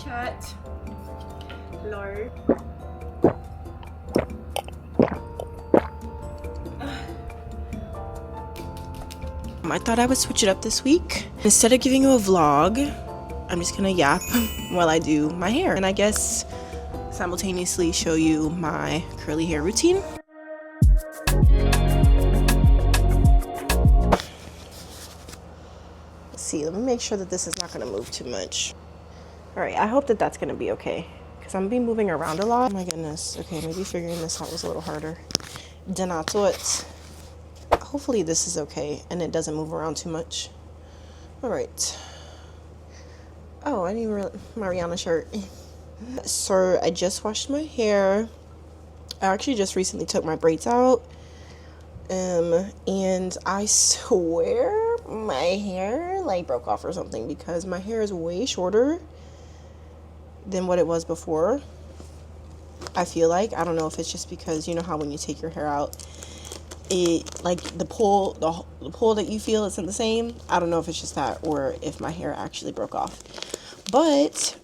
chat. Lord. I thought I would switch it up this week. Instead of giving you a vlog, I'm just gonna yap while I do my hair, and I guess simultaneously show you my curly hair routine. Let's see, let me make sure that this is not gonna move too much. All right, I hope that that's gonna be okay, because I'm gonna be moving around a lot. Oh my goodness. Okay, maybe figuring this out was a little harder than I thought. Hopefully this is okay and it doesn't move around too much. All right. Oh, I didn't even my Rihanna shirt. So I just washed my hair. I actually just recently took my braids out. And I swear my hair like broke off or something, because my hair is way shorter than what it was before. I feel like, I don't know if it's just because, you know how when you take your hair out, it like the pull that you feel isn't the same. I don't know if it's just that or if my hair actually broke off. But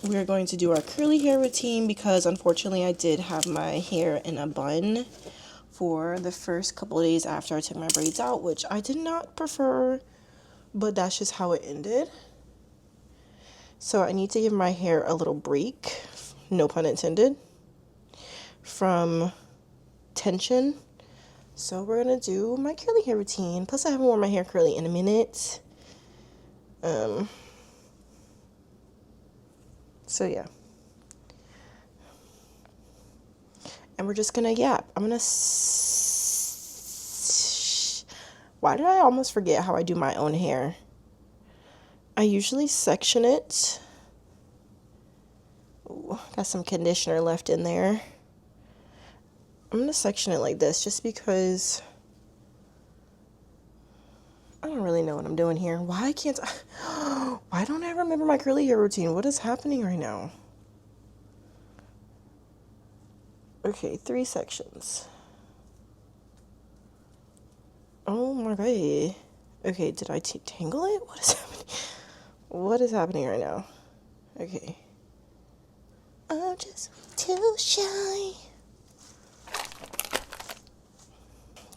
we're going to do our curly hair routine, because unfortunately I did have my hair in a bun for the first couple of days after I took my braids out, which I did not prefer, but that's just how it ended. So I need to give my hair a little break, no pun intended, from tension. So we're gonna do my curly hair routine. Plus I haven't worn my hair curly in a minute. So yeah. And we're just gonna yap. I'm gonna why did I almost forget how I do my own hair? I usually section it. Ooh, got some conditioner left in there. I'm going to section it like this just because I don't really know what I'm doing here. Why don't I remember my curly hair routine? What is happening right now? Okay, 3 sections. Oh my god. Okay, did I tangle it? What is happening? What is happening right now? Okay. I'm just too shy.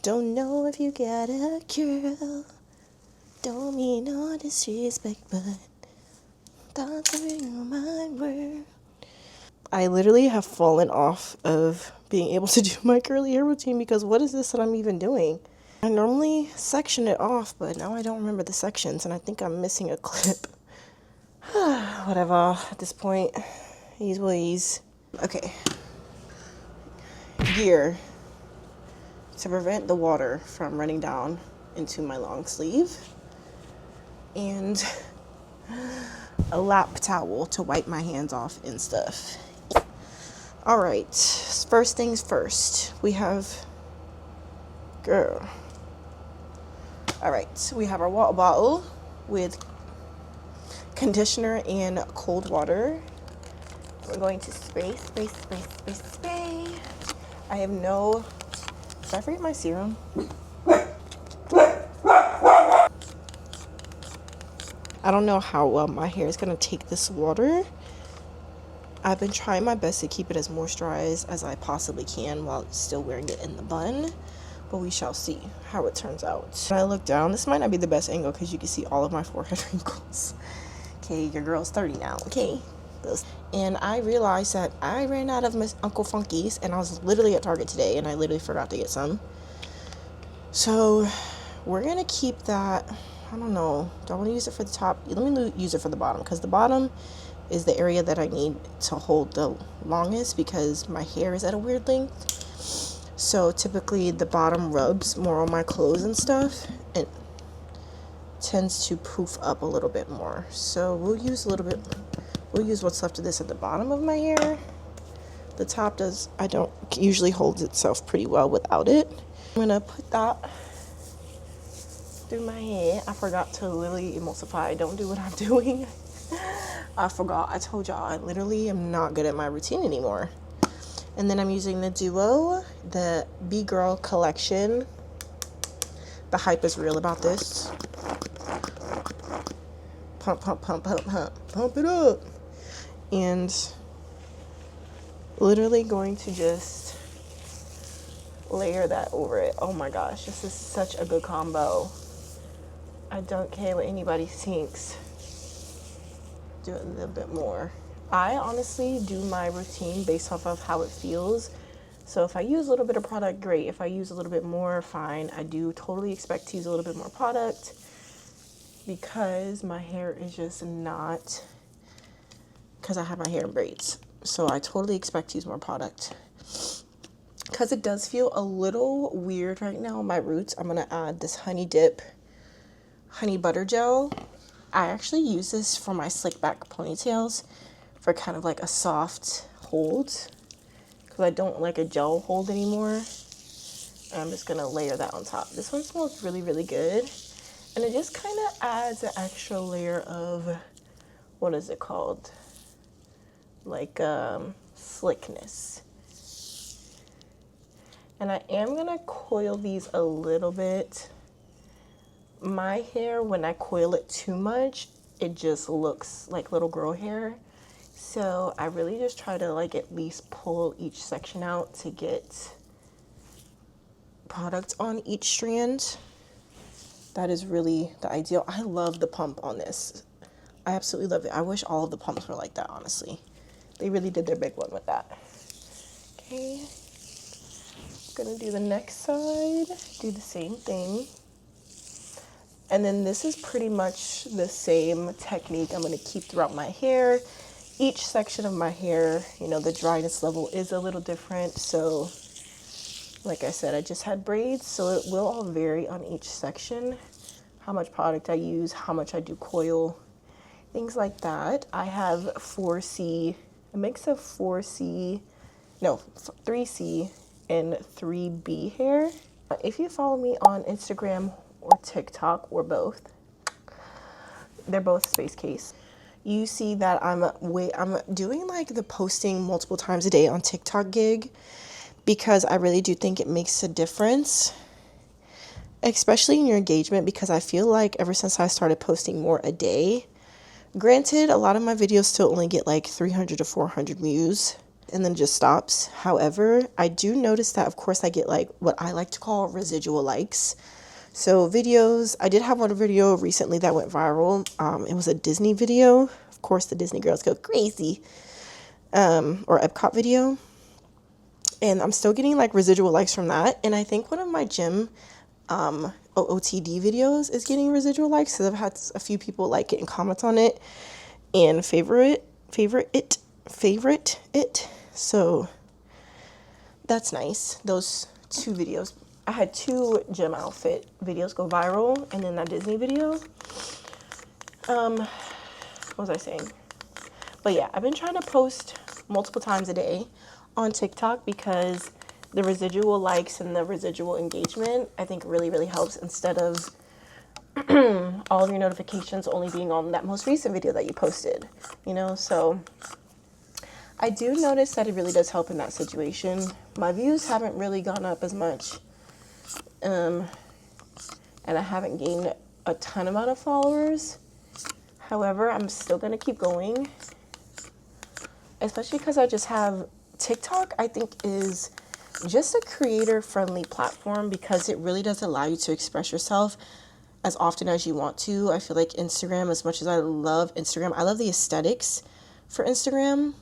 Don't know if you got a girl. Don't mean no disrespect, but thoughts are in my world. I literally have fallen off of being able to do my curly hair routine, because what is this that I'm even doing? I normally section it off, but now I don't remember the sections, and I think I'm missing a clip. Whatever, at this point, ease will ease. Okay. Gear. To prevent the water from running down into my long sleeve, and a lap towel to wipe my hands off and stuff. All right, first things first, we have all right, we have our water bottle with conditioner and cold water. We're going to spray. I have no, did I forget my serum? I don't know how well my hair is going to take this water. I've been trying my best to keep it as moisturized as I possibly can while still wearing it in the bun, but we shall see how it turns out. When I look down, this might not be the best angle because you can see all of my forehead wrinkles. Okay, your girl's 30 now, okay? And I realized that I ran out of Miss Uncle Funky's, and I was literally at Target today, and I literally forgot to get some. So we're gonna keep that. I don't know, do I want to use it for the top? Let me use it for the bottom, because the bottom is the area that I need to hold the longest, because my hair is at a weird length. So typically the bottom rubs more on my clothes and stuff, and tends to poof up a little bit more. So we'll use what's left of this at the bottom of my hair. The top does, I don't usually holds itself pretty well without it. I'm gonna put that through my hair. I forgot to literally emulsify. Don't do what I'm doing. I forgot. I told y'all I literally am not good at my routine anymore. And then I'm using the Duo, the B-Girl collection. The hype is real about this. pump, pump, pump, pump, pump, pump it up. And literally going to just layer that over it. Oh my gosh, this is such a good combo. I don't care what anybody thinks. Do it a little bit more. I honestly do my routine based off of how it feels. So if I use a little bit of product, great. If I use a little bit more, fine. I do totally expect to use a little bit more product because my hair is just not, because I have my hair in braids. So I totally expect to use more product. Because it does feel a little weird right now on my roots, I'm going to add this Honey Dip Honey Butter Gel. I actually use this for my slick back ponytails for kind of like a soft hold. Because I don't like a gel hold anymore. And I'm just going to layer that on top. This one smells really, really good. And it just kind of adds an extra layer of, what is it called? Like slickness. And I am going to coil these a little bit. My hair, when I coil it too much, it just looks like little girl hair. So I really just try to like at least pull each section out to get product on each strand. That is really the ideal. I love the pump on this. I absolutely love it. I wish all of the pumps were like that, honestly. They really did their big one with that. Okay. Gonna do the next side. Do the same thing. And then this is pretty much the same technique I'm gonna keep throughout my hair. Each section of my hair, you know, the dryness level is a little different. So like I said, I just had braids, so it will all vary on each section. How much product I use, how much I do coil, things like that. I have 4C, a mix of 3C and 3B hair. If you follow me on Instagram or TikTok or both, they're both Spaceekace. You see that I'm doing like the posting multiple times a day on TikTok gig because I really do think it makes a difference, especially in your engagement, because I feel like ever since I started posting more a day, granted, a lot of my videos still only get like 300 to 400 views and then just stops. However, I do notice that, of course, I get like what I like to call residual likes. So videos, I did have one video recently that went viral. It was a Disney video. Of course, the Disney girls go crazy. Or Epcot video. And I'm still getting like residual likes from that. And I think one of my gym OOTD videos is getting residual likes. So I've had a few people like it and comment on it and favorite it. So that's nice. Those two videos. I had 2 gym outfit videos go viral, and then that Disney video. What was I saying? But yeah, I've been trying to post multiple times a day on TikTok because the residual likes and the residual engagement, I think really, really helps instead of all of your notifications only being on that most recent video that you posted, you know? So I do notice that it really does help in that situation. My views haven't really gone up as much. And I haven't gained a ton amount of followers. However, I'm still going to keep going, especially because I just have TikTok, I think, is just a creator friendly platform because it really does allow you to express yourself as often as you want to. I feel like Instagram, as much as I love Instagram, I love the aesthetics for Instagram.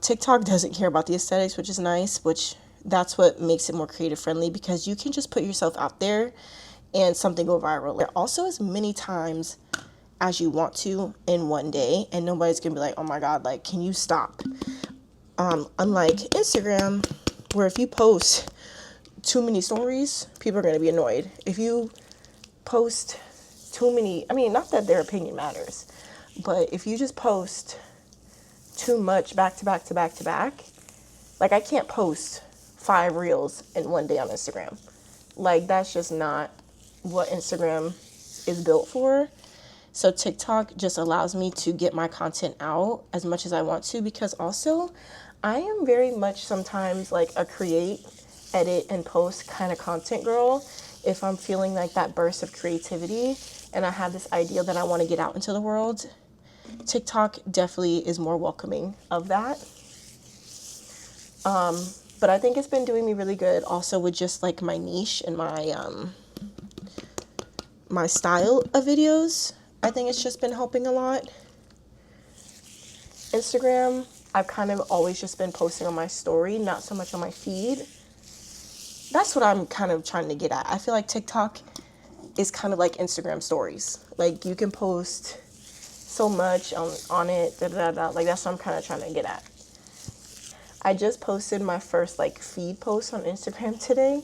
TikTok doesn't care about the aesthetics, which is nice, which that's what makes it more creative friendly because you can just put yourself out there and something go viral. Also as many times as you want to in one day, and nobody's gonna be like, oh my god, like, can you stop? Unlike Instagram, where if you post too many stories, people are gonna be annoyed. If you post too many, I mean, not that their opinion matters, but if you just post too much back to back to back to back, like I can't post 5 reels in one day on Instagram. Like that's just not what Instagram is built for. So TikTok just allows me to get my content out as much as I want to, because also I am very much sometimes like a create, edit, and post kind of content girl if I'm feeling like that burst of creativity and I have this idea that I want to get out into the world, TikTok definitely is more welcoming of that. But I think it's been doing me really good also with just like my niche and my style of videos. I think it's just been helping a lot. Instagram, I've kind of always just been posting on my story, not so much on my feed. That's what I'm kind of trying to get at. I feel like TikTok is kind of like Instagram stories. Like you can post so much on it, da, da, da. Like that's what I'm kind of trying to get at. I just posted my first like feed post on Instagram today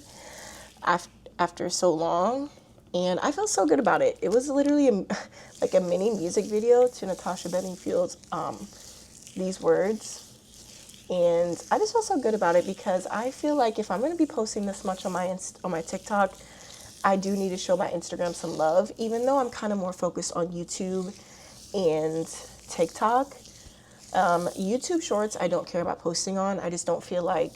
after so long, and I felt so good about it. It was literally like a mini music video to Natasha Bedingfield's These Words. And I just felt so good about it because I feel like if I'm going to be posting this much on my TikTok, I do need to show my Instagram some love, even though I'm kind of more focused on YouTube and TikTok. YouTube Shorts, I don't care about posting on. I just don't feel like,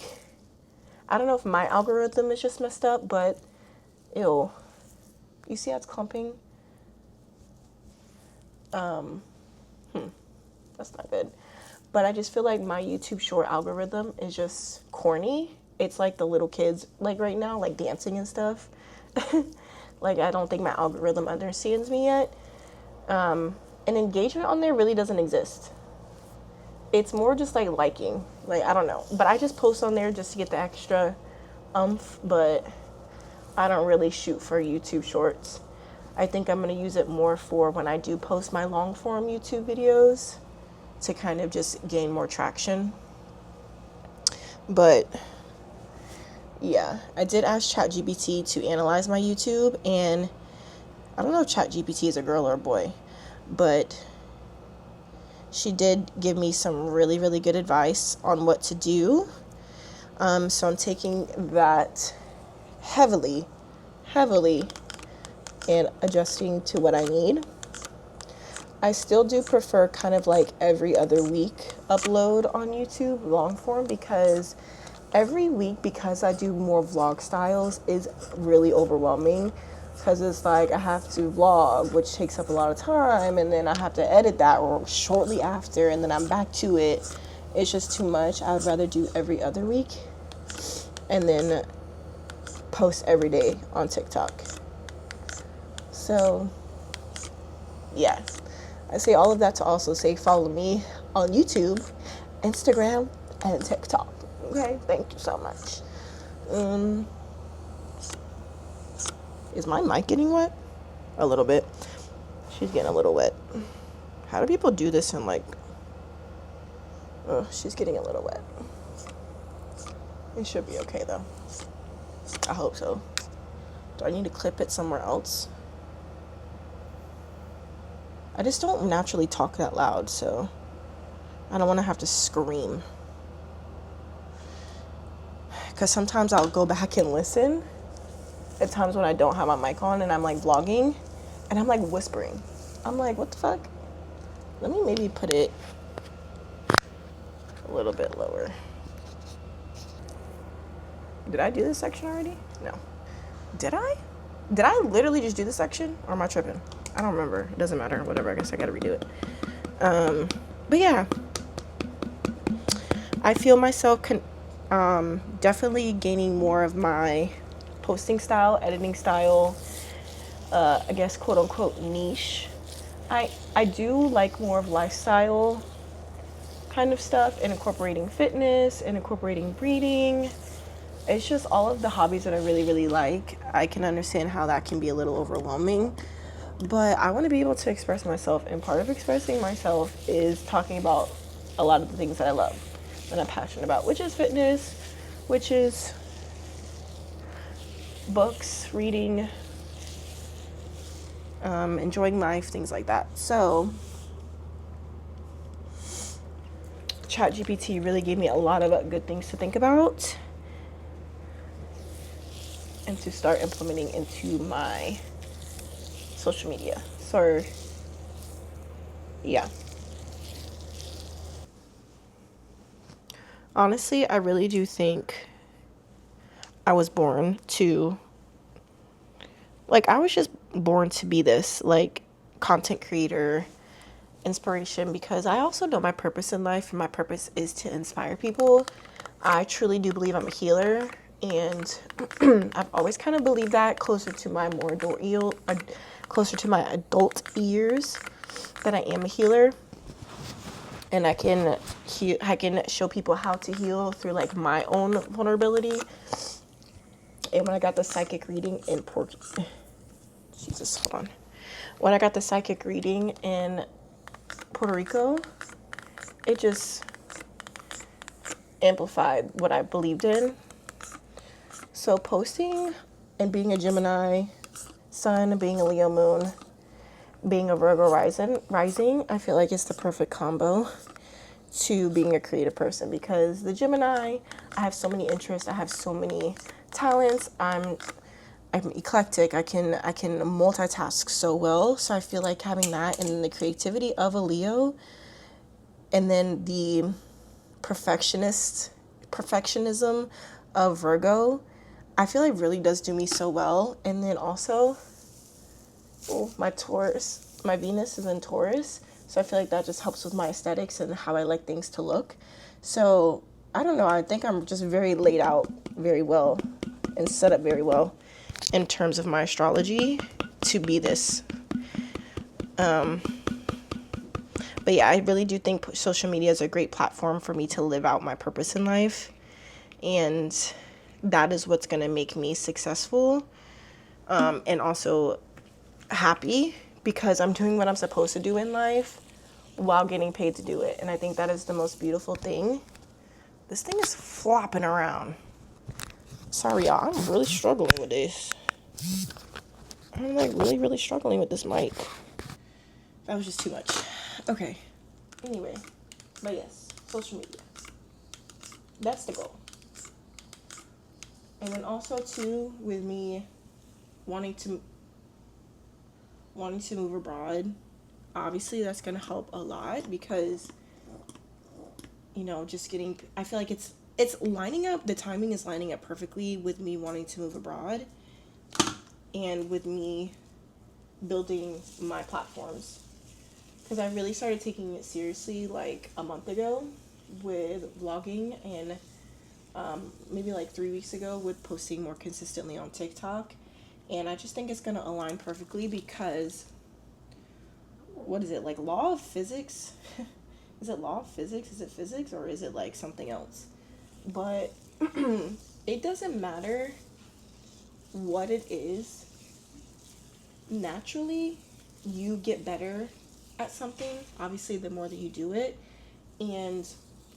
I don't know if my algorithm is just messed up, but ew. You see how it's clumping? That's not good. But I just feel like my YouTube short algorithm is just corny. It's like the little kids, like right now, like dancing and stuff. Like I don't think my algorithm understands me yet. And engagement on there really doesn't exist. It's more just like liking. Like I don't know. But I just post on there just to get the extra but I don't really shoot for YouTube shorts. I think I'm going to use it more for when I do post my long form YouTube videos to kind of just gain more traction. But yeah, I did ask ChatGPT to analyze my YouTube, and I don't know if ChatGPT is a girl or a boy, but she did give me some really, really good advice on what to do. So I'm taking that heavily, and adjusting to what I need. I still do prefer kind of like every other week upload on YouTube, long form, because every week, because I do more vlog styles, is really overwhelming. Because it's like I have to vlog, which takes up a lot of time, and then I have to edit that or shortly after, and then I'm back to it. It's just too much. I would rather do every other week and then post every day on TikTok. So, yeah. I say all of that to also say follow me on YouTube, Instagram, and TikTok. Okay, thank you so much. Is my mic getting wet? A little bit. She's getting a little wet. How do people do this in like... Oh, she's getting a little wet. It should be okay though. I hope so. Do I need to clip it somewhere else? I just don't naturally talk that loud, so I don't want to have to scream. Because sometimes I'll go back and listen at times when I don't have my mic on and I'm like vlogging and I'm like whispering. I'm like, what the fuck? Let me maybe put it a little bit lower. Did I do this section already? No. Did I? Did I literally just do this section? Or am I tripping? I don't remember. It doesn't matter. Whatever. I guess I gotta redo it. But yeah. I feel myself definitely gaining more of my posting style, editing style, I guess quote unquote niche. I do like more of lifestyle kind of stuff and incorporating fitness and incorporating breathing. It's just all of the hobbies that I really, really like. I can understand how that can be a little overwhelming, but I want to be able to express myself, and part of expressing myself is talking about a lot of the things that I love and I'm passionate about, which is fitness, which is books, reading, enjoying life, things like that. So ChatGPT really gave me a lot of good things to think about and to start implementing into my social media. So, yeah. Honestly, I really do think I was born to, like, I was just born to be this like content creator, inspiration, because I also know my purpose in life, and my purpose is to inspire people. I truly do believe I'm a healer, and I've always kind of believed that closer to my closer to my adult years, that I am a healer, and I can show people how to heal through like my own vulnerability. And when I got the psychic reading in Jesus, hold on. When I got the psychic reading in Puerto Rico, it just amplified what I believed in. So posting and being a Gemini sun, being a Leo moon, being a Virgo rising, I feel like it's the perfect combo to being a creative person, because the Gemini, I have so many interests, I have so many talents, I'm eclectic, I can multitask so well. So I feel like having that and the creativity of a Leo, and then the perfectionism of Virgo, I feel like really does do me so well. And then also, my Venus is in Taurus, so I feel like that just helps with my aesthetics and how I like things to look. So I don't know, I think I'm just very laid out very well and set up very well in terms of my astrology to be this. But yeah, I really do think social media is a great platform for me to live out my purpose in life. And that is what's going to make me successful, and also happy, because I'm doing what I'm supposed to do in life while getting paid to do it. And I think that is the most beautiful thing. This thing is flopping around. Sorry, y'all. I'm really struggling with this. I'm like really struggling with this mic. That was just too much. Okay. Anyway, but yes, social media. That's the goal. And then also too, with me wanting to move abroad, obviously that's going to help a lot, because I feel like it's lining up, the timing is lining up perfectly with me wanting to move abroad and with me building my platforms, because I really started taking it seriously like a month ago with vlogging, and maybe like 3 weeks ago with posting more consistently on TikTok. And I just think it's going to align perfectly, because what is it, like law of physics? Is it law of physics? Is it physics, or is it like something else? But it doesn't matter what it is. Naturally, you get better at something, obviously, the more that you do it, and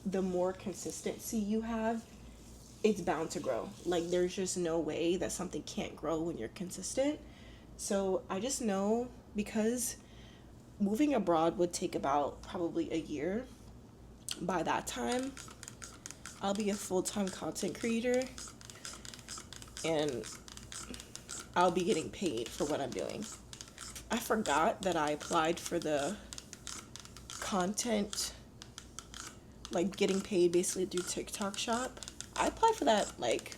the more consistency you have, it's bound to grow. Like, there's just no way that something can't grow when you're consistent. So I just know, because moving abroad would take about probably a year. By that time, I'll be a full-time content creator, and I'll be getting paid for what I'm doing. I forgot that I applied for the content, like getting paid basically through TikTok shop. I applied for that like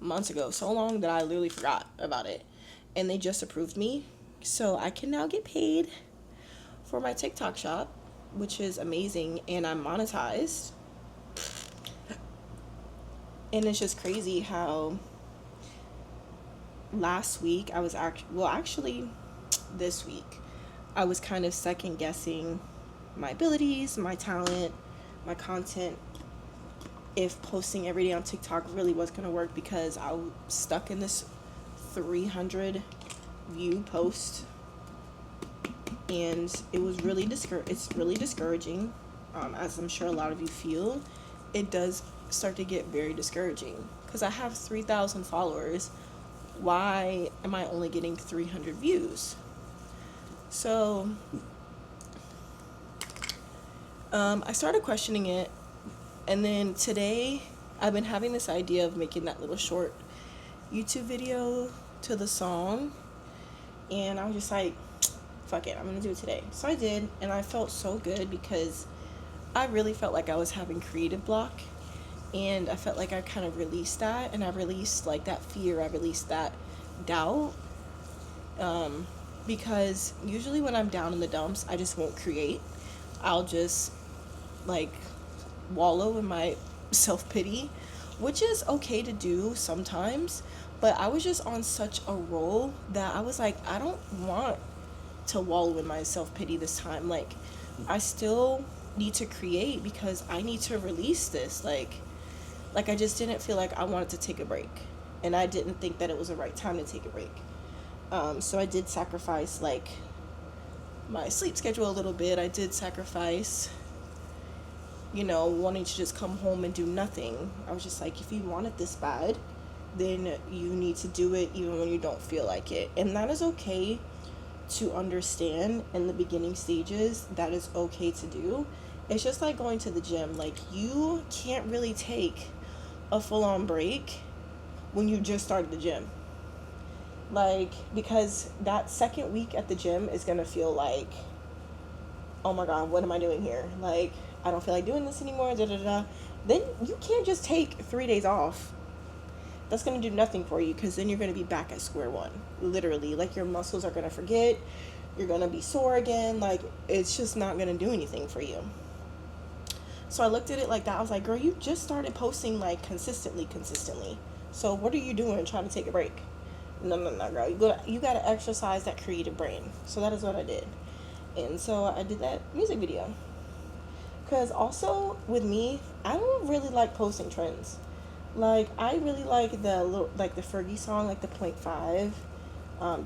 months ago, so long that I literally forgot about it. And they just approved me. So I can now get paid for my TikTok shop, which is amazing, and I'm monetized. And it's just crazy how last week I was actually this week, I was kind of second guessing my abilities, my talent, my content, if posting every day on TikTok really was going to work, because I was stuck in this 300 view post, and it was really it's really discouraging, as I'm sure a lot of you feel. It does start to get very discouraging, because I have 3,000 followers. Why am I only getting 300 views? So I started questioning it, and then today I've been having this idea of making that little short YouTube video to the song, and I was just like, fuck it, I'm gonna do it today. So I did, and I felt so good, because I really felt like I was having creative block, and I felt like I kind of released that, and I released like that fear, I released that doubt, Because usually when I'm down in the dumps, I just won't create. I'll just like wallow in my self pity, which is okay to do sometimes. But I was just on such a roll that I was like, I don't want to wallow in my self pity this time. Like, I still need to create because I need to release this. Like I just didn't feel like I wanted to take a break, and I didn't think that it was the right time to take a break. So I did sacrifice like my sleep schedule a little bit. I did sacrifice, wanting to just come home and do nothing. I was just like, if you want it this bad, then you need to do it even when you don't feel like it. And that is okay to understand in the beginning stages. That is okay to do. It's just like going to the gym. Like, you can't really take a full on break when you just started the gym. Like, because that second week at the gym is going to feel like, oh my God, what am I doing here? Like, I don't feel like doing this anymore, da da da. Then you can't just take 3 days off. That's going to do nothing for you, because then you're going to be back at square one. Literally. Like, your muscles are going to forget. You're going to be sore again. Like, it's just not going to do anything for you. So I looked at it like that. I was like, girl, you just started posting like consistently. So what are you doing trying to take a break? No, girl. You gotta exercise that creative brain. So that is what I did. And so I did that music video. Because also with me, I don't really like posting trends. Like, I really like the Fergie song, like the .5,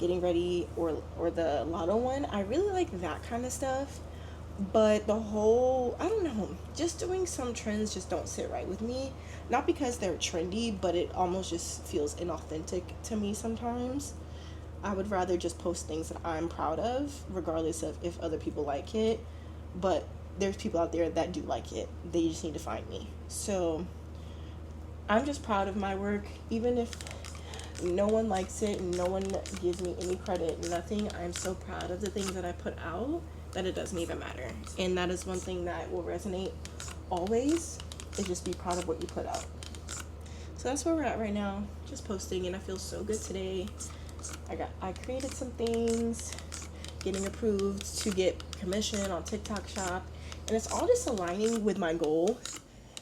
Getting Ready, or the Lotto one. I really like that kind of stuff. But the whole, I don't know, just doing some trends just don't sit right with me. Not because they're trendy, but it almost just feels inauthentic to me sometimes. I would rather just post things that I'm proud of, regardless of if other people like it. But there's people out there that do like it. They just need to find me. So I'm just proud of my work, even if no one likes it and no one gives me any credit, nothing. I'm so proud of the things that I put out that it doesn't even matter. And that is one thing that will resonate always, is just be proud of what you put out. So that's where we're at right now, just posting, and I feel so good today. I created some things, getting approved to get commission on TikTok Shop, and it's all just aligning with my goal,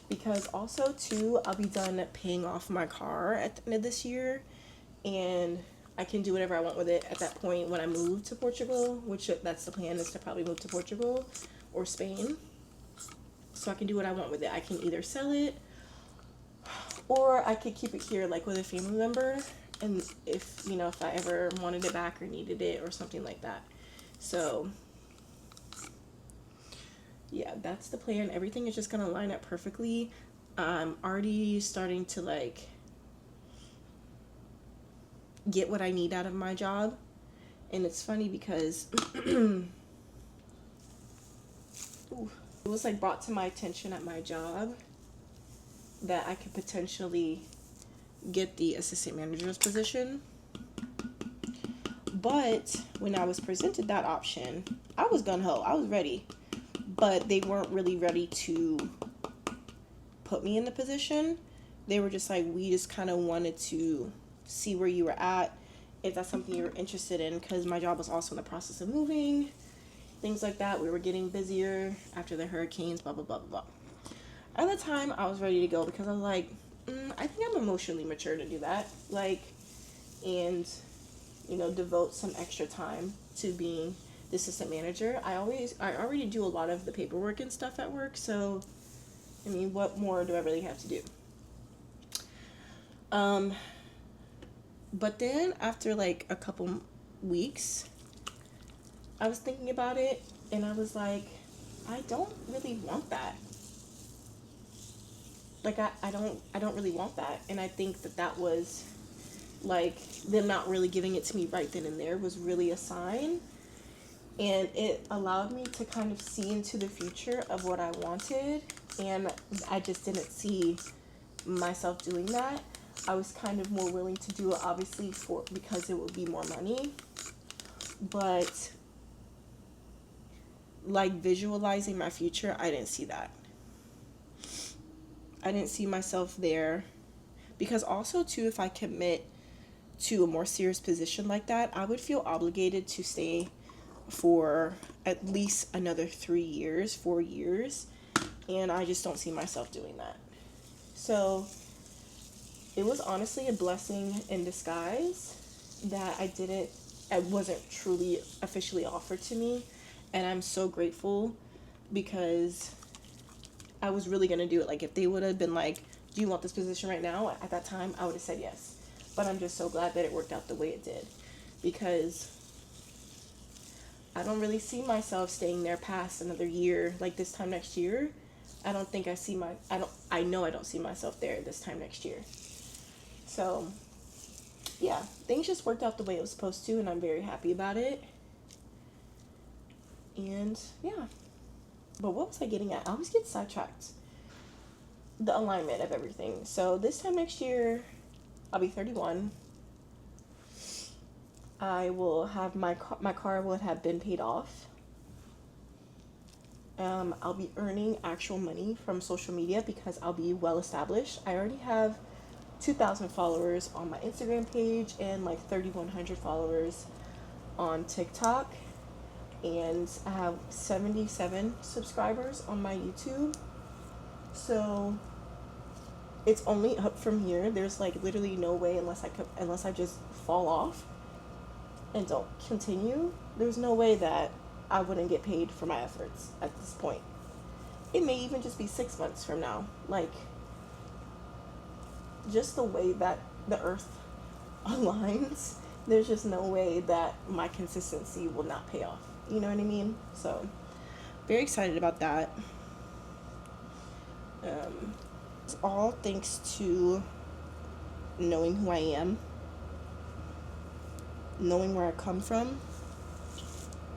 because also too, I'll be done paying off my car at the end of this year, and I can do whatever I want with it at that point when I move to Portugal, which that's the plan, is to probably move to Portugal or Spain. So I can do what I want with it. I can either sell it, or I could keep it here like with a family member, and if I ever wanted it back or needed it or something like that. So yeah, that's the plan. Everything is just gonna line up perfectly. I'm already starting to like get what I need out of my job. And it's funny because it was like brought to my attention at my job that I could potentially get the assistant manager's position. But when I was presented that option, I was gung-ho. I was ready. But they weren't really ready to put me in the position. They were just like, we just kind of wanted to see where you were at, if that's something you were interested in, because my job was also in the process of moving, things like that. We were getting busier after the hurricanes, blah, blah, blah, blah, blah. At the time, I was ready to go because I was like, I think I'm emotionally mature to do that. Like, and, devote some extra time to being the assistant manager. I already do a lot of the paperwork and stuff at work, so, what more do I really have to do? But then after like a couple weeks, I was thinking about it, and I was like, I don't really want that. Like, I don't really want that. And I think that was like them not really giving it to me right then and there was really a sign. And it allowed me to kind of see into the future of what I wanted, and I just didn't see myself doing that. I was kind of more willing to do it, obviously, because it would be more money. But like visualizing my future, I didn't see that. I didn't see myself there, because also too, if I commit to a more serious position like that, I would feel obligated to stay for at least another 3 years, 4 years, and I just don't see myself doing that. So it was honestly a blessing in disguise that it wasn't truly officially offered to me, and I'm so grateful because I was really gonna do it. Like, if they would have been like, do you want this position right now? At that time, I would have said yes. But I'm just so glad that it worked out the way it did, because I don't really see myself staying there past another year. Like, this time next year, I don't think I know I don't see myself there this time next year. So, yeah, things just worked out the way it was supposed to, and I'm very happy about it. And, yeah. But what was I getting at? I always get sidetracked. The alignment of everything. So, this time next year, I'll be 31. I will have my car will have been paid off. I'll be earning actual money from social media because I'll be well established. I already have 2,000 followers on my Instagram page and like 3,100 followers on TikTok, and I have 77 subscribers on my YouTube. So it's only up from here. There's like literally no way, unless I just fall off and don't continue, there's no way that I wouldn't get paid for my efforts at this point. It may even just be 6 months from now. Like, just the way that the earth aligns, there's just no way that my consistency will not pay off. You know what I mean? So, very excited about that. It's all thanks to knowing who I am, knowing where I come from,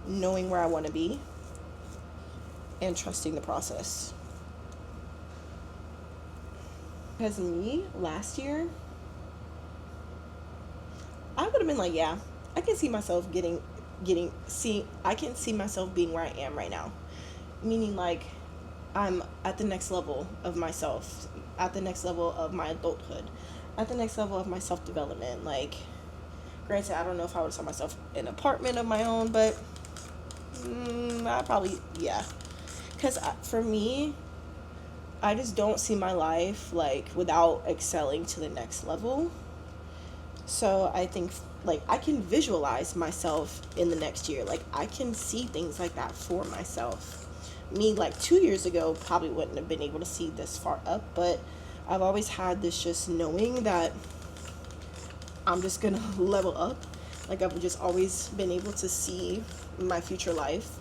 knowing where I want to be, and trusting the process. Because me, last year, I would have been like, yeah, I can see myself I can see myself being where I am right now. Meaning, like, I'm at the next level of myself, at the next level of my adulthood, at the next level of my self-development. Like, granted, I don't know if I would saw myself in an apartment of my own, but I probably, yeah. Because for me, I just don't see my life, like, without excelling to the next level. So I think, like, I can visualize myself in the next year. Like, I can see things like that for myself. Me, like, 2 years ago, probably wouldn't have been able to see this far up, but I've always had this just knowing that I'm just gonna level up. Like, I've just always been able to see my future life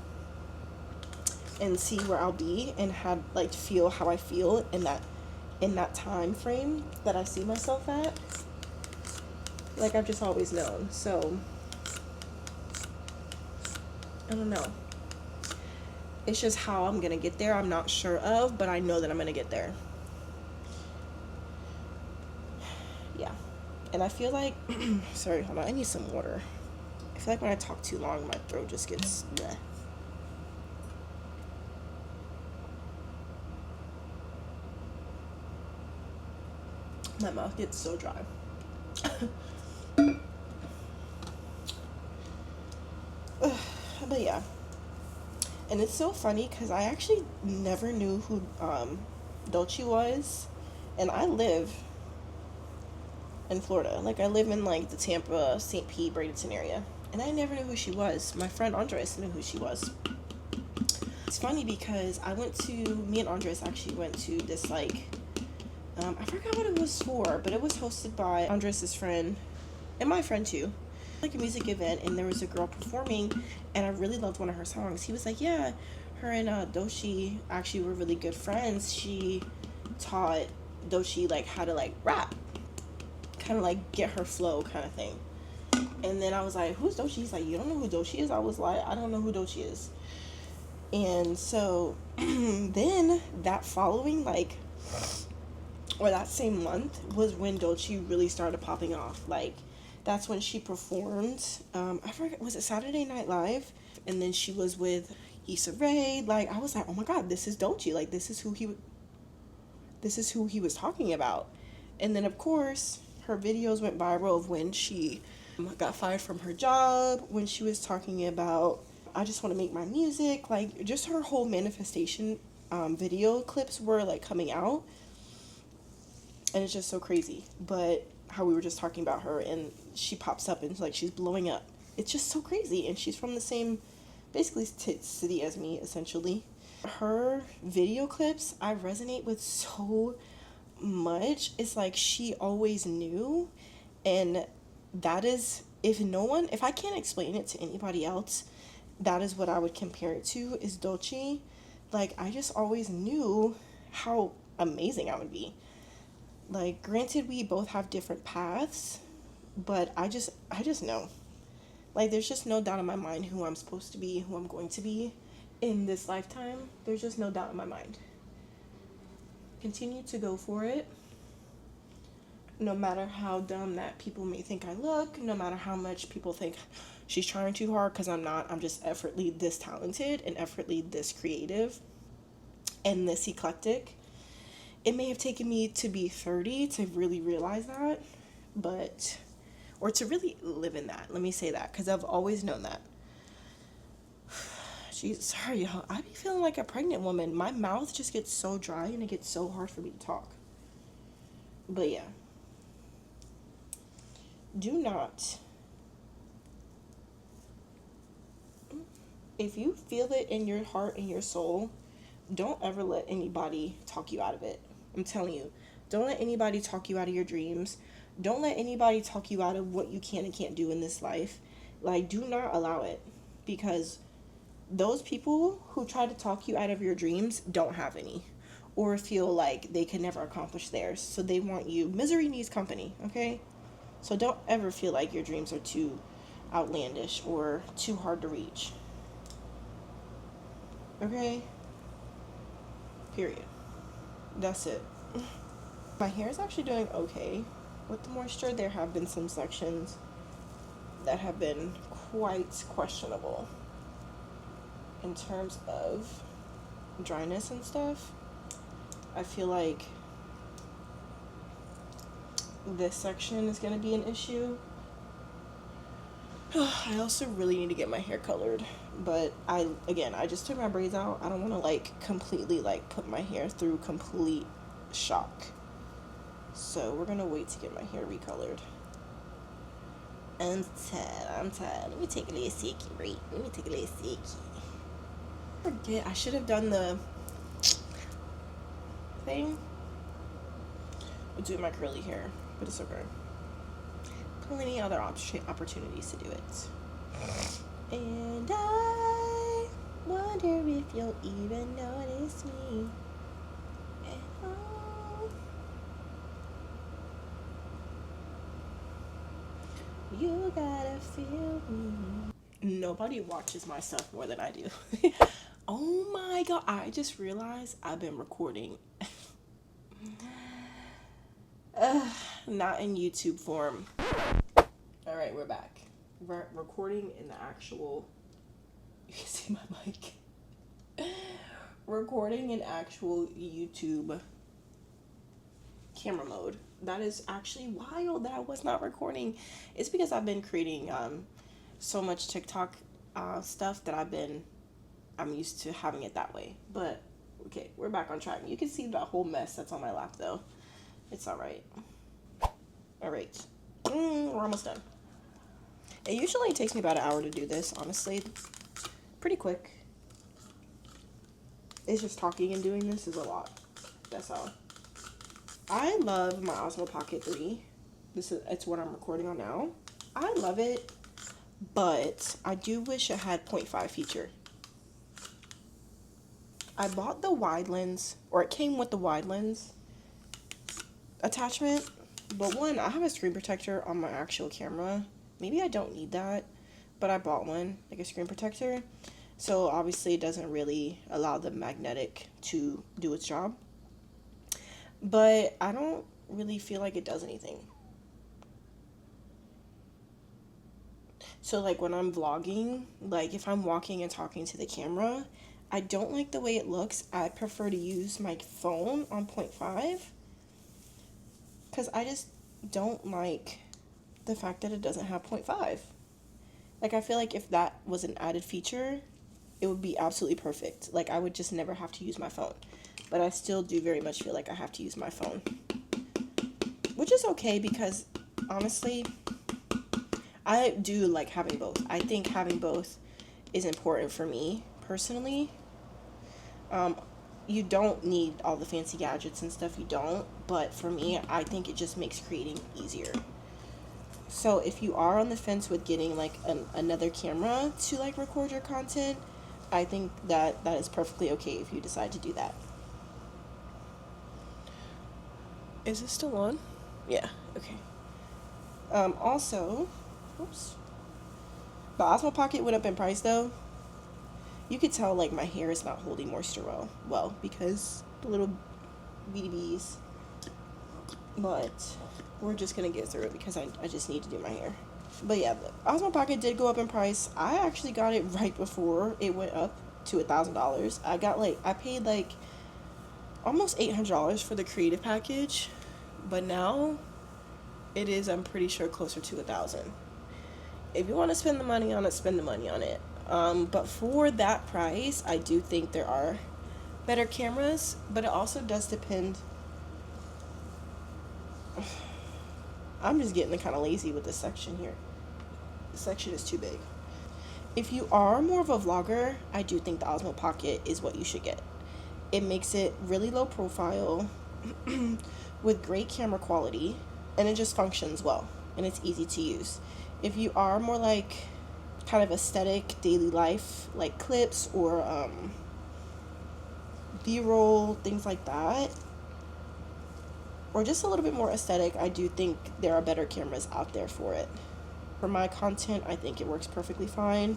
and see where I'll be and have, like, feel how I feel in that time frame that I see myself at. Like, I've just always known. So I don't know. It's just how I'm gonna get there, I'm not sure of, but I know that I'm gonna get there. Yeah. And I feel like sorry, hold on, I need some water. I feel like when I talk too long, my throat just gets bleh. My mouth gets so dry. But yeah. And it's so funny because I actually never knew who Dolce was. And I live in Florida. Like, I live in, like, the Tampa, St. Pete, Bradenton area. And I never knew who she was. My friend Andres knew who she was. It's funny because me and Andres actually went to this, like, I forgot what it was for, but it was hosted by Andres' friend, and my friend too. Like, a music event, and there was a girl performing, and I really loved one of her songs. He was like, yeah, her and Doshi actually were really good friends. She taught Doshi, like, how to, like, rap. Kind of, like, get her flow kind of thing. And then I was like, who's Doshi? He's like, you don't know who Doshi is? I was like, I don't know who Doshi is. And so then that following, like, or that same month was when Dolce really started popping off. Like, that's when she performed. I forget, was it Saturday Night Live? And then she was with Issa Rae. Like, I was like, oh my God, this is Dolce. Like, this is who he was talking about. And then, of course, Her videos went viral of when she got fired from her job, when she was talking about, I just want to make my music, like just her whole manifestation video clips were like coming out, and it's just so crazy. But how we were just talking about her, and she pops up and like she's blowing up. It's just so crazy, and she's from the same basically city as me essentially. Her video clips I resonate with so much. It's like she always knew, and that is, if I can't explain it to anybody else, that is what I would compare it to, is Dolce. Like, I just always knew how amazing I would be. Like, granted, we both have different paths, but I just know. Like, there's just no doubt in my mind who I'm supposed to be, who I'm going to be in this lifetime. There's just no doubt in my mind. Continue to go for it. No matter how dumb that people may think I look, no matter how much people think she's trying too hard, because I'm not. I'm just effortlessly this talented and effortlessly this creative and this eclectic. It may have taken me to be 30 to really realize that, but, or to really live in that. Let me say that, because I've always known that. Jeez, sorry, y'all. I be feeling like a pregnant woman. My mouth just gets so dry and it gets so hard for me to talk. But yeah. Do not. If you feel it in your heart and your soul, don't ever let anybody talk you out of it. I'm telling you. Don't let anybody talk you out of your dreams. Don't let anybody talk you out of what you can and can't do in this life. Like, do not allow it. Because those people who try to talk you out of your dreams don't have any, or feel like they can never accomplish theirs. So they want you. Misery needs company, okay? So don't ever feel like your dreams are too outlandish or too hard to reach. Okay? Period. That's it. My hair is actually doing okay with the moisture. There have been some sections that have been quite questionable in terms of dryness and stuff. I feel like this section is going to be an issue. I also really need to get my hair colored, but I just took my braids out. I don't want to like completely like put my hair through complete shock. So we're going to wait to get my hair recolored. I'm tired. Let me take a little sicky break. Forget, I should have done the thing. I'll do my curly hair, but it's okay. Plenty other opportunities to do it. And I wonder if you'll even notice me at all. You gotta feel me. Nobody watches my stuff more than I do. Oh my god, I just realized I've been recording. Not in YouTube form. Alright, we're back. We're recording in the actual... You can see my mic. Recording in actual YouTube camera mode. That is actually wild that I was not recording. It's because I've been creating so much TikTok stuff that I'm used to having it that way. But okay, we're back on track. You can see that whole mess that's on my lap though. It's alright. Alright. We're almost done. It usually takes me about an hour to do this, honestly. Pretty quick. It's just talking and doing this is a lot. That's all. I love my Osmo Pocket 3. It's what I'm recording on now. I love it, but I do wish it had 0.5 feature. I bought the wide lens, or it came with the wide lens attachment, but one, I have a screen protector on my actual camera. Maybe I don't need that, but I bought one, like a screen protector. So obviously it doesn't really allow the magnetic to do its job. But I don't really feel like it does anything. So like when I'm vlogging, like if I'm walking and talking to the camera, I don't like the way it looks. I prefer to use my phone on 0.5. Because don't like the fact that it doesn't have 0.5. Like, I feel like if that was an added feature, it would be absolutely perfect. Like, I would just never have to use my phone. But I still do very much feel like I have to use my phone. Which is okay because, honestly, I do like having both. I think having both is important for me, personally. You don't need all the fancy gadgets and stuff, you don't. But for me, I think it just makes creating easier. So if you are on the fence with getting like another camera to like record your content, I think that that is perfectly okay if you decide to do that. Is this still on? Yeah, okay. Also, oops. The Osmo Pocket went up in price though. You could tell like my hair is not holding moisture well because the little BDBs. But we're just gonna get through it because I just need to do my hair. But yeah, the Osmo Pocket did go up in price. I actually got it right before it went up to $1,000. I paid like almost $800 for the creative package, but now it is, I'm pretty sure, closer to 1,000. If you want to spend the money on it, spend the money on it. But for that price, I do think there are better cameras, but it also does depend. I'm just getting kind of lazy with this section here. This section is too big. If you are more of a vlogger, I do think the Osmo Pocket is what you should get. It makes it really low profile with great camera quality, and it just functions well, and it's easy to use. If you are more like kind of aesthetic daily life, like clips or B-roll, things like that, or just a little bit more aesthetic, I do think there are better cameras out there for it. For my content, I think it works perfectly fine.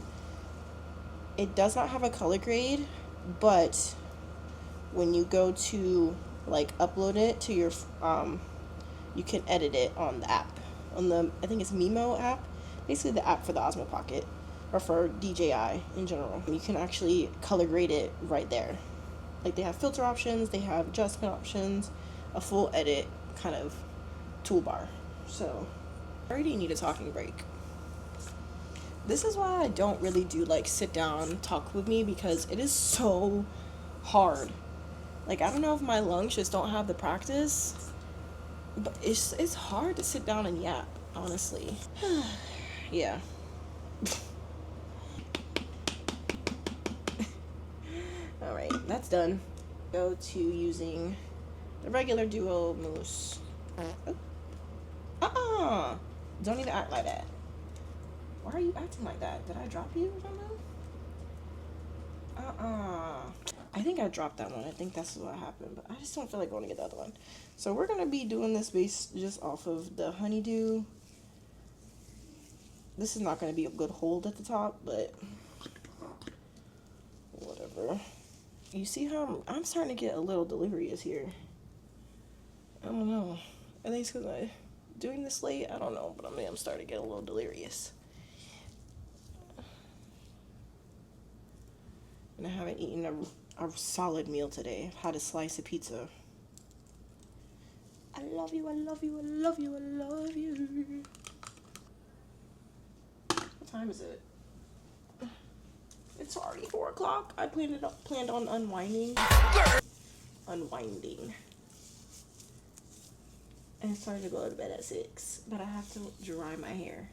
It does not have a color grade, but when you go to like upload it to your you can edit it on the app, on the, I think it's Mimo app, basically the app for the Osmo Pocket or for DJI in general. You can actually color grade it right there. Like, they have filter options, they have adjustment options, a full edit kind of toolbar. So I already need a talking break. This is why I don't really do like sit down talk with me, because it is so hard. Like, I don't know if my lungs just don't have the practice, but it's hard to sit down and yap, honestly. Yeah. All right, that's done. Go to using the regular Duo Mousse. Don't even act like that. Why are you acting like that? Did I drop you or something? I think I dropped that one. I think that's what happened, but I just don't feel like going to get the other one. So we're gonna be doing this base just off of the honeydew. This is not gonna be a good hold at the top, but whatever. You see how I'm starting to get a little delirious here. I don't know. I think it's because I'm doing this late. I don't know, but I'm starting to get a little delirious. And I haven't eaten a solid meal today. I've had a slice of pizza. I love you, I love you, I love you, I love you. What time is it? It's already 4 o'clock. I planned on unwinding. And it's starting to go to bed at 6. But I have to dry my hair.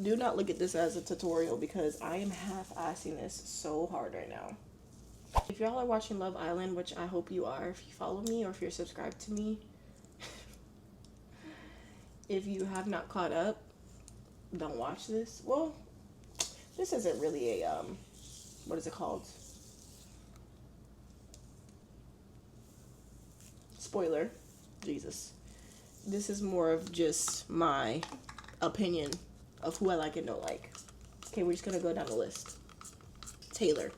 Do not look at this as a tutorial, because I am half-assing this so hard right now. If y'all are watching Love Island, which I hope you are, if you follow me or if you're subscribed to me, if you have not caught up, don't watch this. Well, this isn't really a, what is it called? Spoiler. Jesus. This is more of just my opinion of who I like and don't like. Okay, we're just gonna go down the list. Taylor.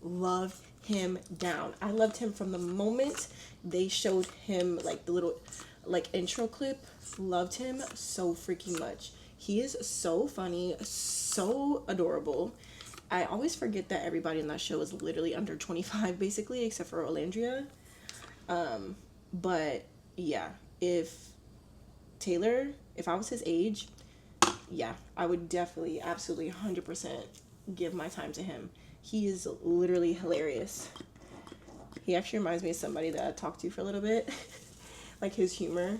Love him down. I loved him from the moment they showed him like the little like intro clip. Loved him so freaking much. He is so funny, so adorable. I always forget that everybody in that show is literally under 25 basically, except for Olandria. But yeah, if if I was his age, yeah, I would definitely, absolutely 100% give my time to him. He is literally hilarious. He actually reminds me of somebody that I talked to for a little bit. Like his humor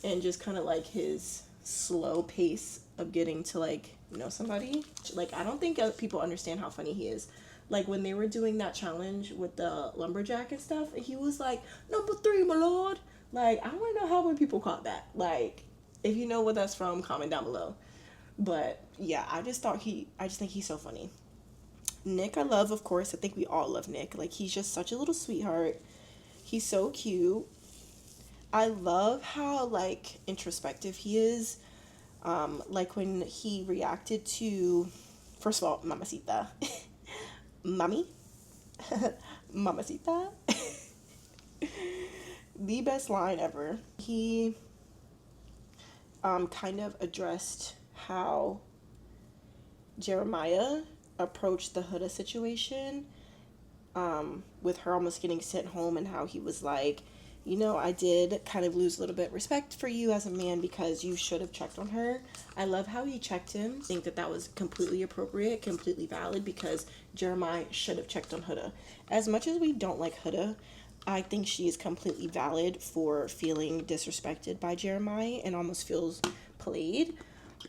and just kind of like his slow pace of getting to like know somebody. Like I don't think people understand how funny he is. Like when they were doing that challenge with the lumberjack and stuff, he was like, "Number 3, my lord." Like I want to know how many people caught that. Like if you know what that's from, comment down below. But yeah, I just think he's so funny. Nick, I love, of course. I think we all love Nick. Like he's just such a little sweetheart. He's so cute. I love how like introspective he is. Like when he reacted to, first of all, Mamacita, Mommy, Mamacita, the best line ever. He kind of addressed how Jeremiah approached the Huda situation, with her almost getting sent home, and how he was like, I did kind of lose a little bit of respect for you as a man because you should have checked on her. I love how he checked him. I think that was completely appropriate, completely valid, because Jeremiah should have checked on Huda. As much as we don't like Huda, I think she is completely valid for feeling disrespected by Jeremiah and almost feels played.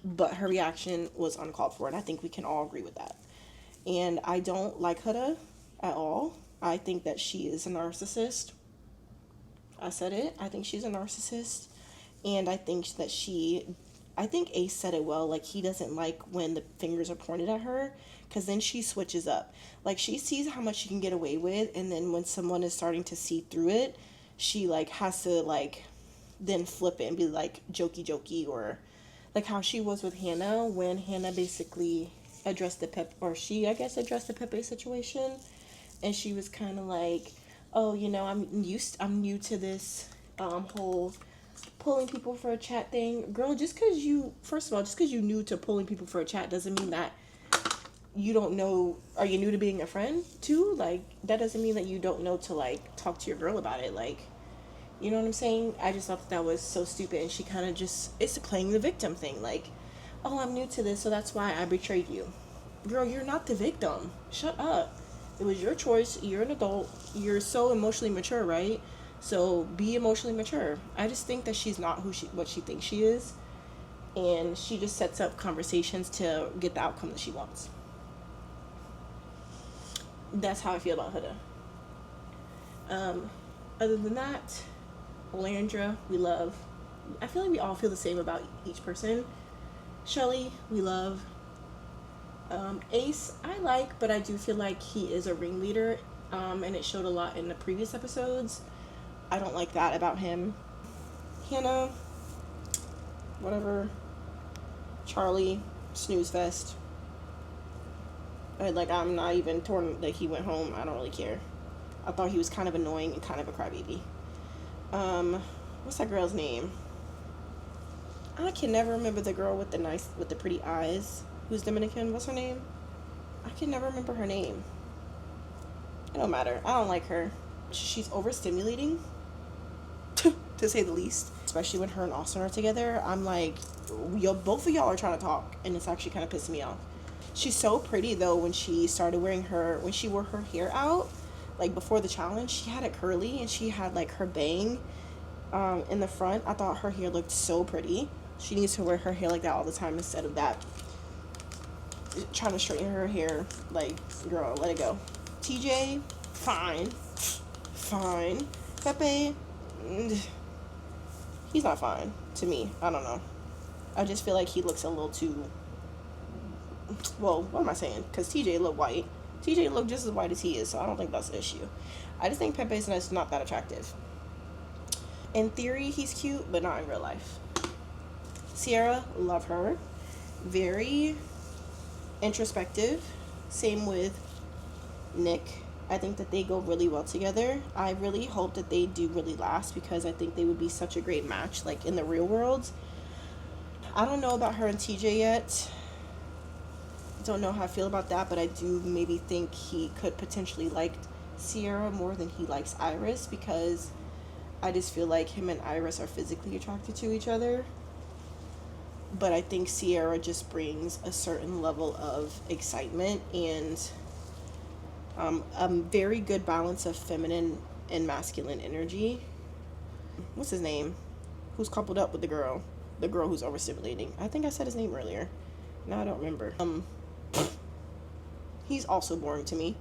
But her reaction was uncalled for, and I think we can all agree with that. And I don't like Huda at all. I think that she is a narcissist. I said it. I think she's a narcissist. And I think Ace said it well. Like, he doesn't like when the fingers are pointed at her, because then she switches up. Like, she sees how much she can get away with, and then when someone is starting to see through it, she, like, has to, like, then flip it and be, like, jokey, or, like, how she was with Hannah, when Hannah basically addressed the Pepe situation, and she was kind of like, oh, I'm new to this whole pulling people for a chat thing. Girl, just because you new to pulling people for a chat doesn't mean that you don't know. Are you new to being a friend too? Like, that doesn't mean that you don't know to, like, talk to your girl about it. Like, you know what I'm saying? I just thought that was so stupid, and she kind of just, it's playing the victim thing. Like, oh, I'm new to this, so that's why I betrayed you. Girl, you're not the victim. Shut up. It was your choice. You're an adult. You're so emotionally mature, right? So be emotionally mature. I just think that she's not what she thinks she is, and she just sets up conversations to get the outcome that she wants. That's how I feel about Huda. Other than that, Landra, we love. I feel like we all feel the same about each person. Shelly, we love. Ace, I like, but I do feel like he is a ringleader, and it showed a lot in the previous episodes. I don't like that about him. Hannah, whatever. Charlie, snooze fest. I'm not even torn that he went home. I don't really care. I thought he was kind of annoying and kind of a crybaby. What's that girl's name? I can never remember the girl with the pretty eyes. Who's Dominican? What's her name? I can never remember her name. It don't matter. I don't like her. She's overstimulating, to say the least. Especially when her and Austin are together. I'm like, both of y'all are trying to talk, and it's actually kind of pissing me off. She's so pretty though. When she wore her hair out, like before the challenge, she had it curly, and she had like her bang in the front. I thought her hair looked so pretty. She needs to wear her hair like that all the time instead of that. Trying to straighten her hair. Like, girl, let it go. TJ, fine. Pepe, he's not fine to me. I don't know. I just feel like he looks a little too, well, what am I saying? Because TJ look white. TJ look just as white as he is, so I don't think that's the issue. I just think Pepe's not that attractive. In theory, he's cute, but not in real life. Sierra, love her. Very introspective. Same with Nick. I think that they go really well together. I really hope that they do really last, because I think they would be such a great match, like in the real world. I don't know about her and TJ yet. Don't know how I feel about that, but I do maybe think he could potentially like Sierra more than he likes Iris, because I just feel like him and Iris are physically attracted to each other. But I think Sierra just brings a certain level of excitement and a very good balance of feminine and masculine energy. What's his name? Who's coupled up with the girl? The girl who's overstimulating. I think I said his name earlier. No, I don't remember. He's also boring to me.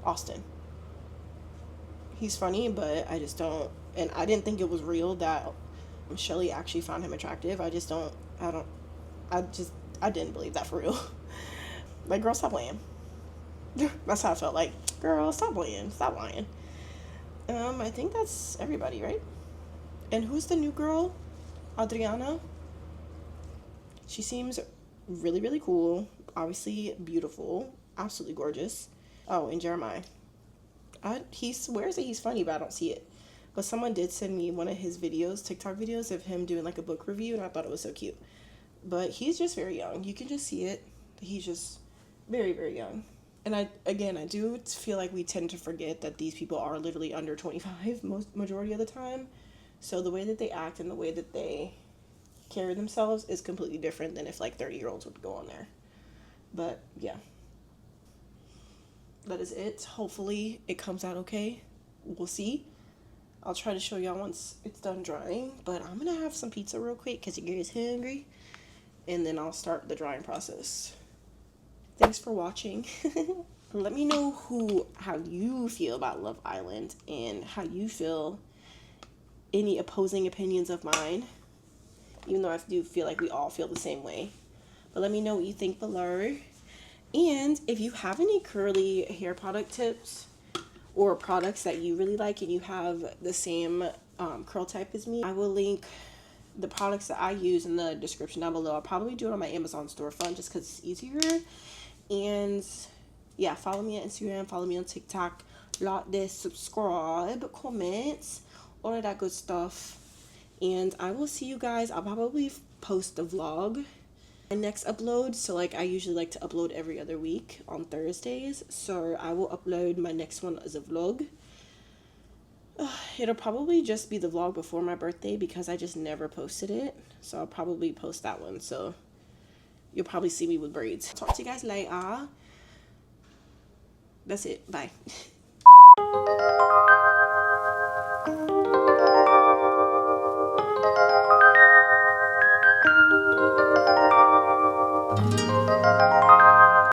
Austin. He's funny, but I just don't. And I didn't think it was real that Shelly actually found him attractive. I didn't believe that for real. Like, girl, stop playing. That's how I felt. Like, girl, stop playing. Stop lying. I think that's everybody, right? And who's the new girl? Adriana. She seems really, really cool. Obviously beautiful. Absolutely gorgeous. Oh, and Jeremiah. He swears that he's funny, but I don't see it. But someone did send me one of his videos, TikTok videos, of him doing like a book review, and I thought it was so cute. But he's just very young. You can just see it. He's just very, very young. And I do feel like we tend to forget that these people are literally under 25 majority of the time. So the way that they act and the way that they carry themselves is completely different than if like 30-year-olds would go on there. But yeah. That is it. Hopefully it comes out okay. We'll see. I'll try to show y'all once it's done drying. But I'm going to have some pizza real quick because your girl is hungry. And then I'll start the drying process. Thanks for watching. Let me know how you feel about Love Island and how you feel any opposing opinions of mine. Even though I do feel like we all feel the same way. But let me know what you think below. And if you have any curly hair product tips or products that you really like and you have the same curl type as me, I will link the products that I use in the description down below. I'll probably do it on my Amazon storefront just because it's easier. And yeah, follow me on Instagram, follow me on TikTok, like this, subscribe, comments, all of that good stuff. And I will see you guys. I'll probably post the vlog my next upload. So like I usually like to upload every other week on Thursdays, so I will upload my next one as a vlog. It'll probably just be the vlog before my birthday because I just never posted it, so I'll probably post that one. So you'll probably see me with braids. Talk to you guys later. That's it. Bye.